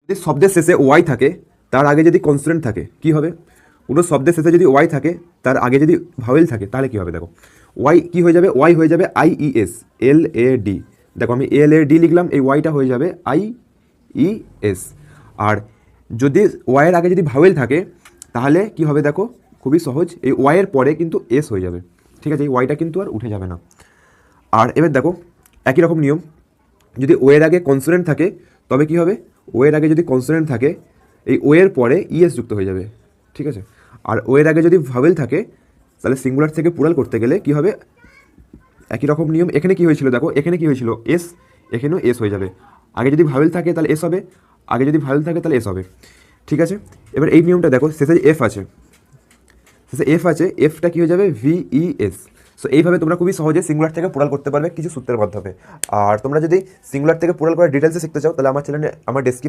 যদি শব্দের শেষে ওয়াই থাকে তার আগে যদি কনসোনেন্ট থাকে কি হবে? কোনো শব্দের শেষে যদি ওয়াই থাকে তার আগে যদি ভাওয়েল থাকে তাহলে কি হবে? দেখো ওয়াই কি হয়ে যাবে, ওয়াই হয়ে যাবে I E S L A D. দেখো আমি এল এ ডি লিখলাম, এই ওয়াইটা হয়ে যাবে আই ই এস। আর যদি ওয়াইয়ের আগে যদি ভাওয়েল থাকে তাহলে কি হবে? দেখো খুবই সহজ, এই ওয়াইয়ের পরে কিন্তু এস হয়ে যাবে। ঠিক আছে, এই ওয়াইটা কিন্তু আর উঠে যাবে না। আর এবার দেখো একই রকম নিয়ম, যদি ওয়ের আগে কনসোনেন্ট থাকে তবে কি হবে? ওয়ের আগে যদি কনসোনেন্ট থাকে এই ওয়ের পরে ইএস যুক্ত হয়ে যাবে। ঠিক আছে, আর ওয়ের আগে যদি ভাওয়েল থাকে তাহলে সিঙ্গুলার থেকে প্লুরাল করতে গেলে কি হবে? একই রকম নিয়ম। এখানে কি হয়েছিল দেখো, এখানে কি হয়েছিল? এস, এখানেও এস হয়ে যাবে। আগে যদি ভাওয়েল থাকে তাহলে এস হবে, আগে যদি ভাওয়েল থাকে তাহলে এস হবে। ঠিক আছে, এবার এই নিয়মটা দেখো, শেষে এফ আছে, শেষে এফ আছে, এফটা কী হয়ে যাবে? ভিইএস। সো এইভাবে তোমরা খুবই সহজে সিঙ্গুলার থেকে প্লুরাল করতে পারবে কিছু সূত্রের মাধ্যমে। আর তোমরা যদি সিঙ্গুলার থেকে প্লুরাল করার ডিটেলসে শিখতে চাও তাহলে আমার চ্যানেলে আমার ডেসক্রিপশন